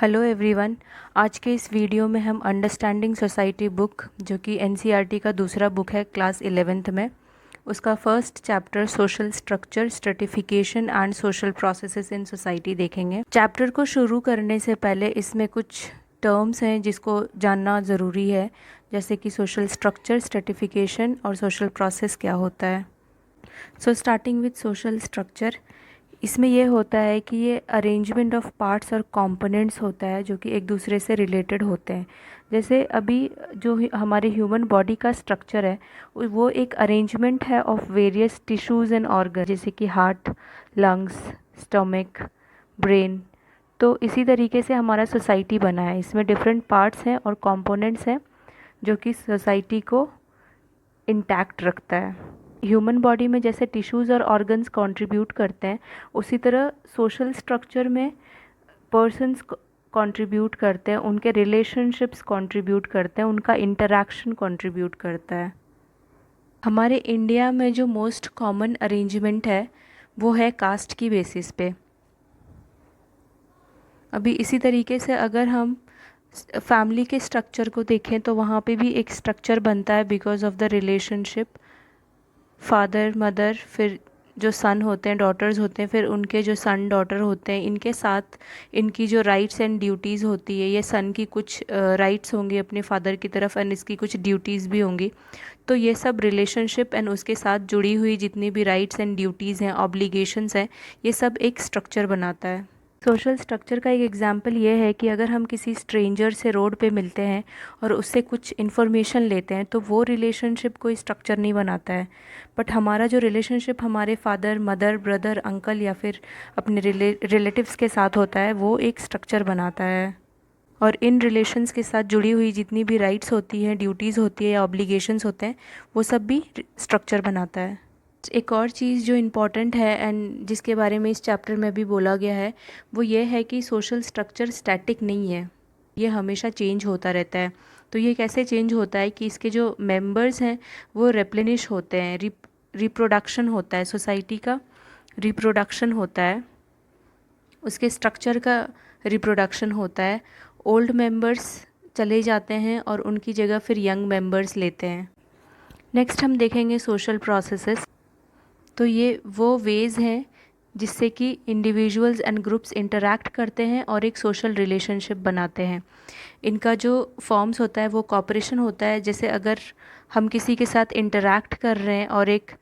Hello everyone. आज के इस वीडियो में हम अंडरस्टैंडिंग सोसाइटी बुक, जो कि एनसीईआरटी का दूसरा बुक है क्लास 11th में, उसका first chapter social structure, stratification and social processes in society देखेंगे। चैप्टर को शुरू करने से पहले इसमें कुछ टर्म्स हैं जिसको जानना ज़रूरी है, जैसे कि सोशल स्ट्रक्चर, स्ट्रेटिफिकेशन और सोशल प्रोसेस क्या होता है। So starting with social structure, इसमें ये होता है कि ये अरेंजमेंट ऑफ पार्ट्स और कंपोनेंट्स होता है जो कि एक दूसरे से रिलेटेड होते हैं। जैसे अभी जो हमारे ह्यूमन बॉडी का स्ट्रक्चर है वो एक अरेंजमेंट है of various tissues and organ, जैसे कि हार्ट, लंग्स, स्टमक, ब्रेन। तो इसी तरीके से हमारा सोसाइटी बना है, इसमें डिफरेंट पार्ट्स हैं और कंपोनेंट्स हैं जो कि सोसाइटी को इंटैक्ट रखता है। ह्यूमन बॉडी में जैसे टिश्यूज़ और ऑर्गन्स कंट्रीब्यूट करते हैं, उसी तरह सोशल स्ट्रक्चर में पर्सन्स कंट्रीब्यूट करते हैं, उनके रिलेशनशिप्स कंट्रीब्यूट करते हैं, उनका इंटरैक्शन कंट्रीब्यूट करता है। हमारे इंडिया में जो मोस्ट कॉमन अरेंजमेंट है वो है कास्ट की बेसिस पे। अभी इसी तरीके से अगर हम फैमिली के स्ट्रक्चर को देखें तो वहाँ पे भी एक स्ट्रक्चर बनता है because of the relationship father mother, फिर जो सन होते हैं, डॉटर्स होते हैं, फिर उनके जो सन डॉटर होते हैं, इनके साथ इनकी जो राइट्स एंड ड्यूटीज़ होती है, ये सन की कुछ राइट्स होंगी अपने फादर की तरफ एंड इसकी कुछ ड्यूटीज़ भी होंगी। तो ये सब रिलेशनशिप एंड उसके साथ जुड़ी हुई जितनी भी राइट्स एंड ड्यूटीज़ हैं, ऑब्लिगेशंस हैं, ये सब एक स्ट्रक्चर बनाता है। सोशल स्ट्रक्चर का एक एग्जांपल ये है कि अगर हम किसी स्ट्रेंजर से रोड पे मिलते हैं और उससे कुछ इन्फॉर्मेशन लेते हैं तो वो रिलेशनशिप कोई स्ट्रक्चर नहीं बनाता है, बट हमारा जो रिलेशनशिप हमारे फादर मदर ब्रदर अंकल या फिर अपने रिलेटिव्स के साथ होता है वो एक स्ट्रक्चर बनाता है। और इन रिलेशंस के साथ जुड़ी हुई जितनी भी राइट्स होती हैं, ड्यूटीज़ होती है या ऑब्लिगेशंस होते हैं, वो सब भी स्ट्रक्चर बनाता है। एक और चीज़ जो इम्पॉर्टेंट है एंड जिसके बारे में इस चैप्टर में भी बोला गया है वो ये है कि सोशल स्ट्रक्चर स्टैटिक नहीं है, ये हमेशा चेंज होता रहता है। तो ये कैसे चेंज होता है कि इसके जो मेंबर्स हैं वो रेप्लेनिश होते हैं, रिप्रोडक्शन होता है, सोसाइटी का रिप्रोडक्शन होता है, उसके स्ट्रक्चर का रिप्रोडक्शन होता है। ओल्ड मेंबर्स चले जाते हैं और उनकी जगह फिर यंग मेंबर्स लेते हैं। नेक्स्ट हम देखेंगे सोशल प्रोसेसेस। तो ये वो वेज़ हैं जिससे कि इंडिविजुअल्स एंड ग्रुप्स इंटरैक्ट करते हैं और एक सोशल रिलेशनशिप बनाते हैं। इनका जो फॉर्म्स होता है वो कॉपरेशन होता है। जैसे अगर हम किसी के साथ इंटरैक्ट कर रहे हैं और एक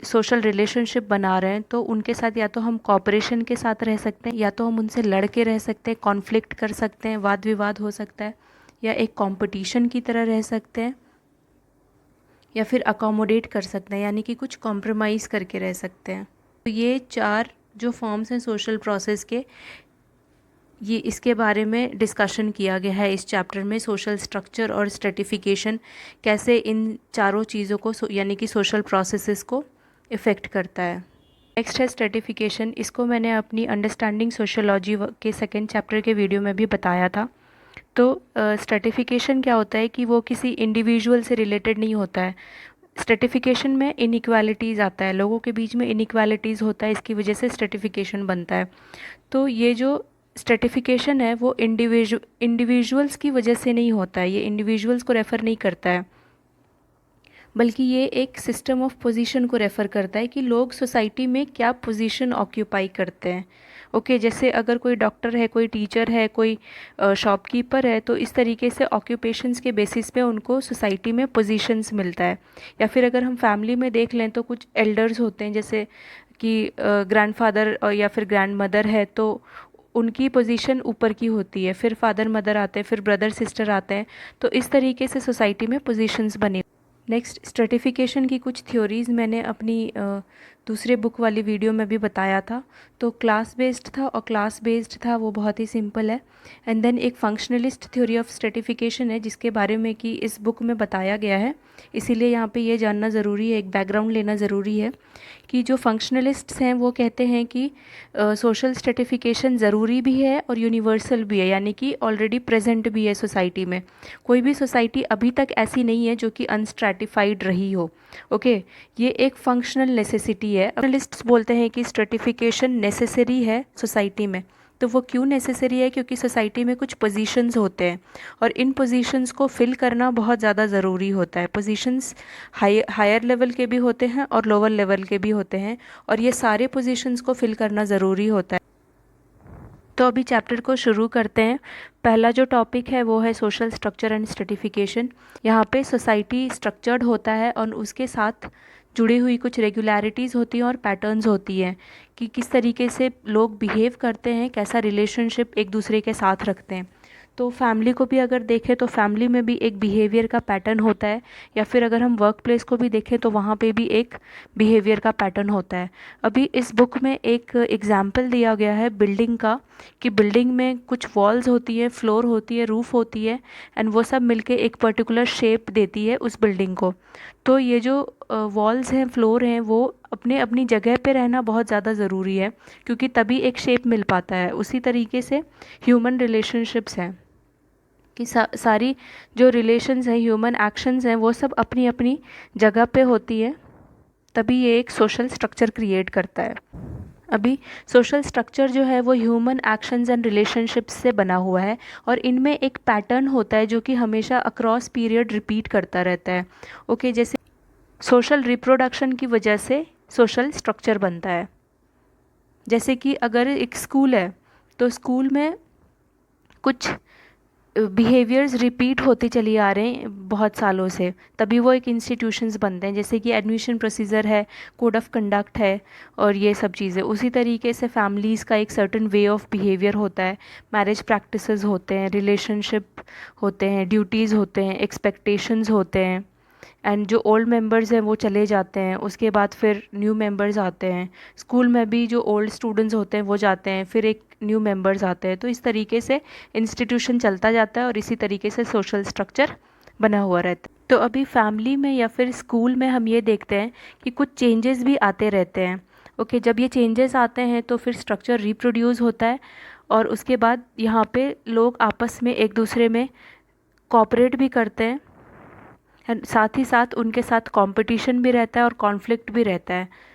सोशल रिलेशनशिप बना रहे हैं तो उनके साथ या तो हम कॉपरेशन के साथ रह सकते हैं या तो हम उनसे लड़ के रह सकते हैं, कॉन्फ्लिक्ट कर सकते हैं, वाद विवाद हो सकता है, या एक कंपटीशन की तरह रह सकते हैं, या फिर अकोमोडेट कर सकते हैं, यानी कि कुछ कॉम्प्रोमाइज़ करके रह सकते हैं। तो ये चार जो फॉर्म्स हैं सोशल प्रोसेस के, ये इसके बारे में डिस्कशन किया गया है इस चैप्टर में। सोशल स्ट्रक्चर और स्ट्रेटिफिकेशन कैसे इन चारों चीज़ों को यानी कि सोशल प्रोसेसेस को इफ़ेक्ट करता है। नेक्स्ट है स्ट्रेटिफिकेशन। इसको मैंने अपनी अंडरस्टैंडिंग सोशियोलॉजी के सेकेंड चैप्टर के वीडियो में भी बताया था। तो स्ट्रेटिफिकेशन क्या होता है कि वो किसी इंडिविजुअल से रिलेटेड नहीं होता है। स्ट्रेटिफिकेशन में इनइक्वालिटीज़ आता है, लोगों के बीच में इनइक्वालिटीज़ होता है, इसकी वजह से स्ट्रेटिफिकेशन बनता है। तो ये जो स्ट्रेटिफिकेशन है वो इंडिविजुअल्स की वजह से नहीं होता है, ये इंडिविजुअल्स को रेफ़र नहीं करता है, बल्कि ये एक सिस्टम ऑफ पोजीशन को रेफ़र करता है कि लोग सोसाइटी में क्या पोजीशन ऑक्यूपाई करते हैं। ओके, जैसे अगर कोई डॉक्टर है, कोई टीचर है, कोई शॉपकीपर है, तो इस तरीके से ऑक्यूपेशंस के बेसिस पे उनको सोसाइटी में पोजीशंस मिलता है। या फिर अगर हम फैमिली में देख लें तो कुछ एल्डर्स होते हैं, जैसे कि ग्रैंडफादर या फिर ग्रैंड मदर है तो उनकी पोजीशन ऊपर की होती है, फिर फादर मदर आते हैं, फिर ब्रदर सिस्टर आते हैं। तो इस तरीके से सोसाइटी में पोजीशंस बने। नेक्स्ट, स्ट्रेटिफिकेशन की कुछ थ्योरीज़ मैंने अपनी दूसरे बुक वाली वीडियो में भी बताया था। तो क्लास बेस्ड था, और क्लास बेस्ड था वो बहुत ही सिंपल है। एंड देन एक फंक्शनलिस्ट थ्योरी ऑफ स्ट्रेटिफिकेशन है जिसके बारे में कि इस बुक में बताया गया है, इसीलिए यहाँ पे ये जानना ज़रूरी है, एक बैकग्राउंड लेना ज़रूरी है कि जो फंक्शनलिस्ट्स हैं वो कहते हैं कि सोशल स्ट्रेटिफिकेशन ज़रूरी भी है और यूनिवर्सल भी है, यानी कि ऑलरेडी प्रेजेंट भी है सोसाइटी में। कोई भी सोसाइटी अभी तक ऐसी नहीं है जो कि अनस्ट्रेटिफाइड रही हो। ओके, ये एक फंक्शनल नेसेसिटी है। फंक्शनलिस्ट्स बोलते हैं कि स्ट्रेटिफिकेशन नेसेसरी है सोसाइटी में, तो वो क्यों नेसेसरी है? क्योंकि सोसाइटी में कुछ पोजीशंस होते हैं और इन पोजीशंस को फिल करना बहुत ज़्यादा ज़रूरी होता है। पोजीशंस हायर लेवल के भी होते हैं और लोअर लेवल के भी होते हैं, और ये सारे पोजीशंस को फिल करना ज़रूरी होता है। तो अभी चैप्टर को शुरू करते हैं। पहला जो टॉपिक है वो है सोशल स्ट्रक्चर एंड स्ट्रेटिफिकेशन। यहाँ पे सोसाइटी स्ट्रक्चर्ड होता है और उसके साथ जुड़ी हुई कुछ रेगुलरिटीज़ होती हैं और पैटर्न्स होती हैं कि किस तरीके से लोग बिहेव करते हैं, कैसा रिलेशनशिप एक दूसरे के साथ रखते हैं। तो फैमिली को भी अगर देखें तो फैमिली में भी एक बिहेवियर का पैटर्न होता है, या फिर अगर हम वर्क प्लेस को भी देखें तो वहाँ पे भी एक बिहेवियर का पैटर्न होता है। अभी इस बुक में एक एग्जाम्पल दिया गया है बिल्डिंग का, कि बिल्डिंग में कुछ वॉल्स होती है, फ्लोर होती है, रूफ़ होती है, एंड वो सब मिलके एक पर्टिकुलर शेप देती है उस बिल्डिंग को। तो ये जो वॉल्स हैं, फ्लोर हैं, वो अपने अपनी जगह पे रहना बहुत ज़्यादा ज़रूरी है, क्योंकि तभी एक शेप मिल पाता है। उसी तरीके से ह्यूमन रिलेशनशिप्स हैं कि सारी जो रिलेशंस हैं, ह्यूमन एक्शंस हैं, वो सब अपनी अपनी जगह पे होती है, तभी ये एक सोशल स्ट्रक्चर क्रिएट करता है। अभी सोशल स्ट्रक्चर जो है वो ह्यूमन एक्शंस एंड रिलेशनशिप्स से बना हुआ है, और इनमें एक पैटर्न होता है जो कि हमेशा अक्रॉस पीरियड रिपीट करता रहता है। ओके, जैसे सोशल रिप्रोडक्शन की वजह से सोशल स्ट्रक्चर बनता है। जैसे कि अगर एक स्कूल है तो स्कूल में कुछ बिहेवियर्स रिपीट होते चली आ रहे हैं बहुत सालों से, तभी वो एक इंस्टीट्यूशंस बनते हैं। जैसे कि एडमिशन प्रोसीजर है, कोड ऑफ कंडक्ट है, और ये सब चीज़ें। उसी तरीके से फैमिलीज़ का एक सर्टेन वे ऑफ बिहेवियर होता है, मैरिज प्रैक्टिसेस होते हैं, रिलेशनशिप होते हैं, ड्यूटीज़ होते हैं, एक्सपेक्टेशंस होते हैं, एंड जो ओल्ड मेंबर्स हैं वो चले जाते हैं, उसके बाद फिर न्यू मेंबर्स आते हैं। स्कूल में भी जो ओल्ड स्टूडेंट्स होते हैं वो जाते हैं, फिर एक न्यू मेंबर्स आते हैं। तो इस तरीके से इंस्टीट्यूशन चलता जाता है और इसी तरीके से सोशल स्ट्रक्चर बना हुआ रहता है। तो अभी फैमिली में या फिर स्कूल में हम ये देखते हैं कि कुछ चेंजेस भी आते रहते हैं। ओके, जब ये चेंजेस आते हैं तो फिर स्ट्रक्चर रिप्रोड्यूस होता है, और उसके बाद यहाँ पे लोग आपस में एक दूसरे में कोऑपरेट भी करते हैं, एंड साथ ही साथ उनके साथ कंपटीशन भी रहता है और कॉन्फ्लिक्ट भी रहता है।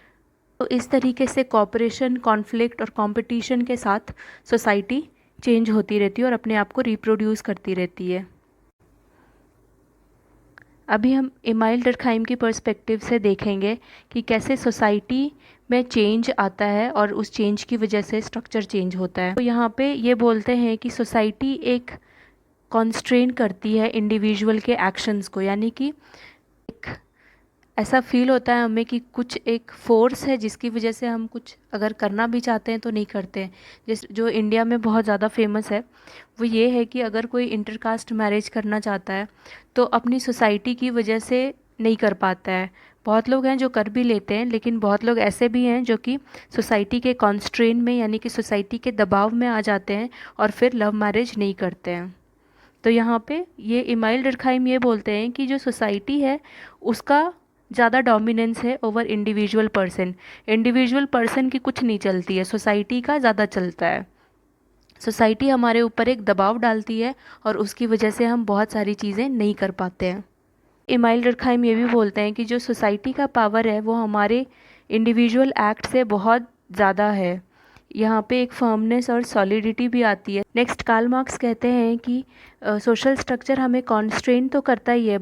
तो इस तरीके से कॉपरेशन, कॉन्फ्लिक्ट और कंपटीशन के साथ सोसाइटी चेंज होती रहती है और अपने आप को रिप्रोड्यूस करती रहती है। अभी हम इमाइल डर्कहाइम की पर्सपेक्टिव से देखेंगे कि कैसे सोसाइटी में चेंज आता है और उस चेंज की वजह से स्ट्रक्चर चेंज होता है। तो यहाँ पे ये बोलते हैं कि सोसाइटी एक कॉन्स्ट्रेन करती है इंडिविजुअल के एक्शंस को, यानी कि एक ऐसा फील होता है हमें कि कुछ एक फोर्स है जिसकी वजह से हम कुछ अगर करना भी चाहते हैं तो नहीं करते हैं। जिस जो इंडिया में बहुत ज़्यादा फेमस है वो ये है कि अगर कोई इंटरकास्ट मैरिज करना चाहता है तो अपनी सोसाइटी की वजह से नहीं कर पाता है। बहुत लोग हैं जो कर भी लेते हैं, लेकिन बहुत लोग ऐसे भी हैं जो कि सोसाइटी के कॉन्स्ट्रेन में, यानी कि सोसाइटी के दबाव में आ जाते हैं और फिर लव मैरिज नहीं करते हैं। तो यहाँ पे ये इमाइल डर्कहाइम ये बोलते हैं कि जो सोसाइटी है उसका ज़्यादा डोमिनेंस है over individual person. Individual person की कुछ नहीं चलती है, सोसाइटी का ज़्यादा चलता है। सोसाइटी हमारे ऊपर एक दबाव डालती है और उसकी वजह से हम बहुत सारी चीज़ें नहीं कर पाते हैं। इमाइल डर्कहाइम ये भी बोलते हैं कि जो सोसाइटी का पावर है वो हमारे इंडिविजुअल एक्ट से बहुत ज़्यादा है। यहाँ पे एक फर्मनेस और सॉलिडिटी भी आती है। नेक्स्ट, कार्ल मार्क्स कहते हैं कि सोशल स्ट्रक्चर हमें कॉन्स्ट्रेन तो करता ही है,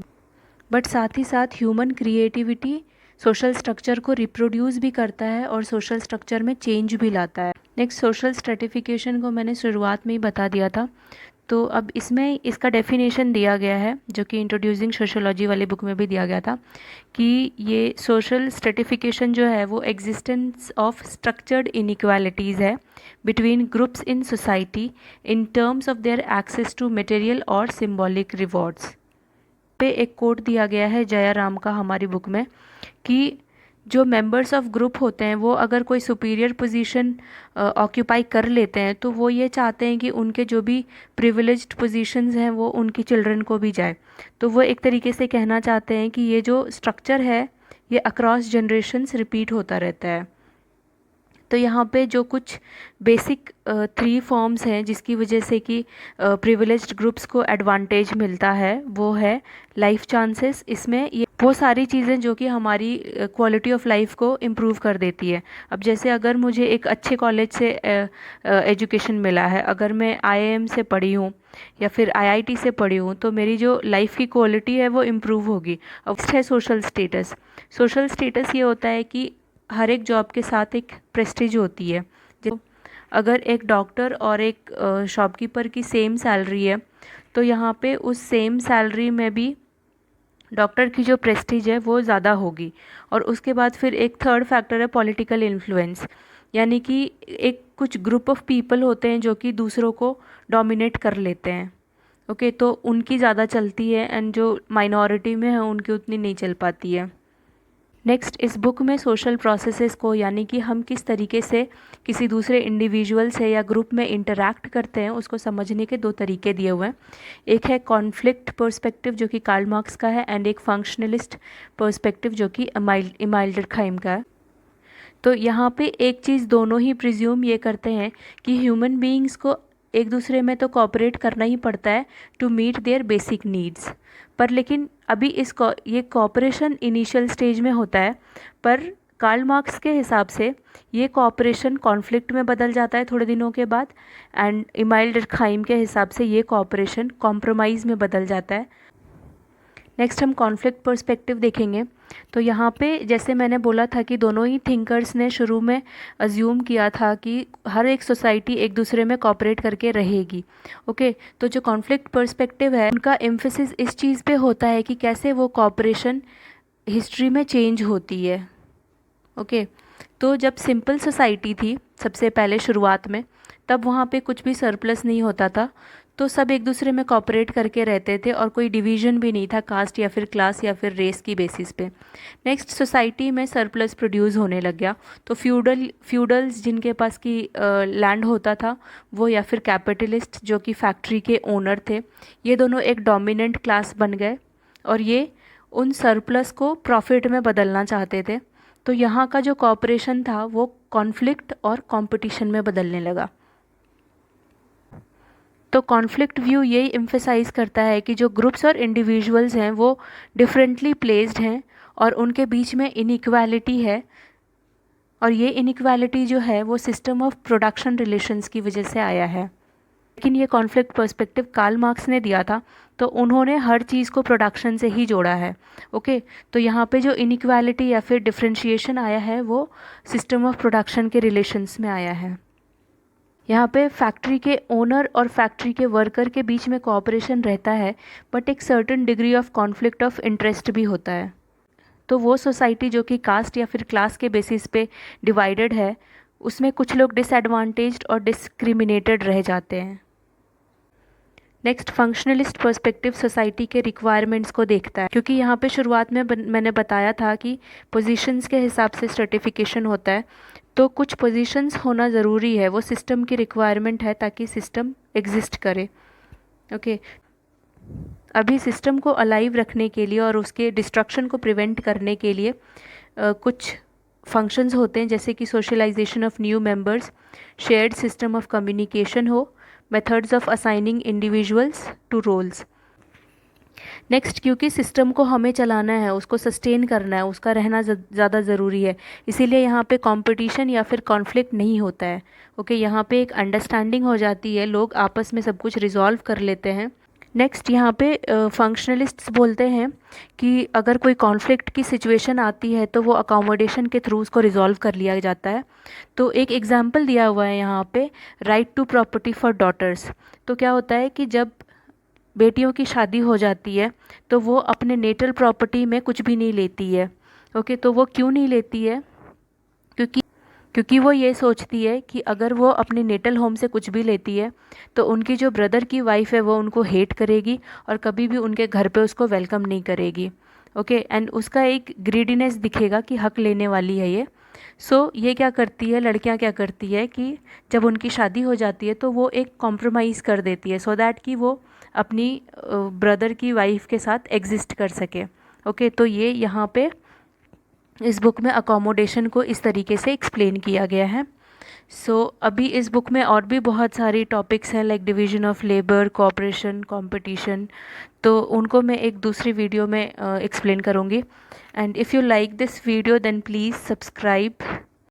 बट साथ ही साथ ह्यूमन क्रिएटिविटी सोशल स्ट्रक्चर को रिप्रोड्यूस भी करता है और सोशल स्ट्रक्चर में चेंज भी लाता है। नेक्स्ट, सोशल स्ट्रेटिफिकेशन को मैंने शुरुआत में ही बता दिया था, तो अब इसमें इसका डेफिनेशन दिया गया है जो कि इंट्रोड्यूसिंग सोशोलॉजी वाली बुक में भी दिया गया था, कि ये सोशल स्ट्रेटिफिकेशन जो है वो एग्जिस्टेंस ऑफ स्ट्रक्चर्ड इनइक्वालिटीज़ है between groups in society in terms of their access to material और सिम्बॉलिक रिवॉर्ड्स। पे एक कोट दिया गया है जया राम का हमारी बुक में, कि जो मेंबर्स ऑफ ग्रुप होते हैं वो अगर कोई सुपीरियर पोजीशन ऑक्यूपाई कर लेते हैं तो वो ये चाहते हैं कि उनके जो भी प्रिविलेज्ड पोजीशंस हैं वो उनकी चिल्ड्रन को भी जाए। तो वो एक तरीके से कहना चाहते हैं कि ये जो स्ट्रक्चर है ये अक्रॉस जनरेशन्स रिपीट होता रहता है। तो यहाँ पे जो कुछ बेसिक 3 फॉर्म्स हैं जिसकी वजह से कि प्रिविलेज्ड ग्रुप्स को एडवांटेज मिलता है वो है लाइफ चांसेस। इसमें ये वो सारी चीज़ें जो कि हमारी क्वालिटी ऑफ लाइफ को इम्प्रूव कर देती है। अब जैसे अगर मुझे एक अच्छे कॉलेज से एजुकेशन मिला है, अगर मैं आईआईएम से पढ़ी हूँ या फिर आईआईटी से पढ़ी हूँ, तो मेरी जो लाइफ की क्वालिटी है वो इम्प्रूव होगी। अब है सोशल स्टेटस। सोशल स्टेटस ये होता है कि हर एक जॉब के साथ एक प्रेस्टीज होती है। जो अगर एक डॉक्टर और एक शॉपकीपर की सेम सैलरी है, तो यहाँ पे उस सेम सैलरी में भी डॉक्टर की जो प्रेस्टीज है वो ज़्यादा होगी। और उसके बाद फिर एक थर्ड फैक्टर है पॉलिटिकल इन्फ्लुएंस, यानी कि एक कुछ ग्रुप ऑफ पीपल होते हैं जो कि दूसरों को डोमिनेट कर लेते हैं। ओके, तो उनकी ज़्यादा चलती है एंड जो माइनॉरिटी में है उनकी उतनी नहीं चल पाती है। नेक्स्ट, इस बुक में सोशल प्रोसेसेस को, यानी कि हम किस तरीके से किसी दूसरे इंडिविजुअल से या ग्रुप में इंटरैक्ट करते हैं, उसको समझने के 2 तरीके दिए हुए हैं। एक है कॉन्फ्लिक्ट पर्सपेक्टिव जो कि कार्ल मार्क्स का है, एंड एक फंक्शनलिस्ट पर्सपेक्टिव जो कि इमाइल डर्कहाइम का है। तो यहाँ पे एक चीज़ दोनों ही प्रिज्यूम ये करते हैं कि ह्यूमन बीइंग्स को एक दूसरे में तो कोऑपरेट करना ही पड़ता है to meet their basic needs, पर लेकिन अभी ये कोऑपरेशन इनिशियल स्टेज में होता है, पर कार्ल मार्क्स के हिसाब से ये कोऑपरेशन कॉन्फ्लिक्ट में बदल जाता है थोड़े दिनों के बाद, एंड इमाइल डर्कहाइम के हिसाब से ये कोऑपरेशन कॉम्प्रोमाइज़ में बदल जाता है। नेक्स्ट हम कॉन्फ्लिक्ट पर्सपेक्टिव देखेंगे। तो यहाँ पे जैसे मैंने बोला था कि दोनों ही थिंकर्स ने शुरू में अज्यूम किया था कि हर एक सोसाइटी एक दूसरे में कॉपरेट करके रहेगी। ओके, तो जो कॉन्फ्लिक्ट पर्सपेक्टिव है उनका एम्फेसिस इस चीज़ पे होता है कि कैसे वो कॉपरेशन हिस्ट्री में चेंज होती है। ओके, तो जब सिंपल सोसाइटी थी सबसे पहले शुरुआत में, तब वहाँ पे कुछ भी सरप्लस नहीं होता था, तो सब एक दूसरे में कॉपरेट करके रहते थे और कोई डिवीज़न भी नहीं था कास्ट या फिर क्लास या फिर रेस की बेसिस पे। नेक्स्ट, सोसाइटी में सरप्लस प्रोड्यूस होने लग गया, तो फ्यूडल्स जिनके पास की लैंड होता था वो, या फिर कैपिटलिस्ट जो कि फैक्ट्री के ओनर थे, ये दोनों एक डोमिनेंट क्लास बन गए और ये उन सरप्लस को प्रॉफिट में बदलना चाहते थे। तो यहाँ का जो कॉपरेशन था वो कॉन्फ्लिक्ट और कंपटीशन में बदलने लगा। तो कॉन्फ्लिक्ट व्यू यही एम्फेसाइज करता है कि जो ग्रुप्स और इंडिविजुअल्स हैं वो डिफरेंटली प्लेस्ड हैं और उनके बीच में इनइक्वालिटी है, और ये इनइक्वालिटी जो है वो सिस्टम ऑफ प्रोडक्शन रिलेशंस की वजह से आया है। लेकिन ये कॉन्फ्लिक्ट पर्सपेक्टिव कार्ल मार्क्स ने दिया था, तो उन्होंने हर चीज़ को प्रोडक्शन से ही जोड़ा है। ओके, तो यहाँ पे जो इनइक्वालिटी या फिर डिफरेंशिएशन आया है वो सिस्टम ऑफ प्रोडक्शन के रिलेशंस में आया है। यहाँ पे फैक्ट्री के ओनर और फैक्ट्री के वर्कर के बीच में कोऑपरेशन रहता है, बट एक certain degree of conflict of interest भी होता है। तो वो सोसाइटी जो कि कास्ट या फिर क्लास के बेसिस पे डिवाइडेड है, उसमें कुछ लोग डिसएडवांटेज्ड और डिस्क्रिमिनेटेड रह जाते हैं। नेक्स्ट, फंक्शनलिस्ट पर्सपेक्टिव सोसाइटी के रिक्वायरमेंट्स को देखता है, क्योंकि यहाँ पे शुरुआत में मैंने बताया था कि पोजीशंस के हिसाब से सर्टिफिकेशन होता है, तो कुछ पोजीशंस होना ज़रूरी है, वो सिस्टम की रिक्वायरमेंट है ताकि सिस्टम एग्जिस्ट करे। ओके, अभी सिस्टम को अलाइव रखने के लिए और उसके डिस्ट्रक्शन को प्रिवेंट करने के लिए कुछ फंक्शंस होते हैं, जैसे कि socialization of new members, shared system of communication हो, methods of assigning individuals to roles. Next, क्योंकि सिस्टम को हमें चलाना है, उसको सस्टेन करना है, उसका रहना ज़्यादा ज़रूरी है, इसीलिए यहाँ पे कंपटीशन या फिर कॉन्फ्लिक्ट नहीं होता है। ओके, यहाँ पे एक अंडरस्टैंडिंग हो जाती है, लोग आपस में सब कुछ रिजॉल्व कर लेते हैं। नेक्स्ट, यहाँ पे फंक्शनलिस्ट्स बोलते हैं कि अगर कोई कॉन्फ्लिक्ट की सिचुएशन आती है तो वो अकोमोडेशन के थ्रू उसको रिजॉल्व कर लिया जाता है। तो एक एग्जांपल दिया हुआ है यहाँ पे, right to property for daughters. तो क्या होता है कि जब बेटियों की शादी हो जाती है तो वो अपने नेटल प्रॉपर्टी में कुछ भी नहीं लेती है। ओके, तो वो क्यों नहीं लेती है? क्योंकि वो ये सोचती है कि अगर वो अपने नेटल होम से कुछ भी लेती है तो उनकी जो ब्रदर की वाइफ है वो उनको हेट करेगी और कभी भी उनके घर पे उसको वेलकम नहीं करेगी। ओके, एंड उसका एक ग्रीडीनेस दिखेगा कि हक लेने वाली है ये। सो ये क्या करती है, लड़कियां क्या करती है कि जब उनकी शादी हो जाती है तो वो एक कॉम्प्रोमाइज़ कर देती है सो दैट कि वो अपनी ब्रदर की वाइफ के साथ एग्जिस्ट कर सके। ओके, तो ये यहाँ पे इस बुक में अकोमोडेशन को इस तरीके से एक्सप्लेन किया गया है। अभी इस बुक में और भी बहुत सारी टॉपिक्स हैं, like division of labour, cooperation, competition, तो उनको मैं एक दूसरी वीडियो में एक्सप्लेन करूँगी. And if you like this video then please subscribe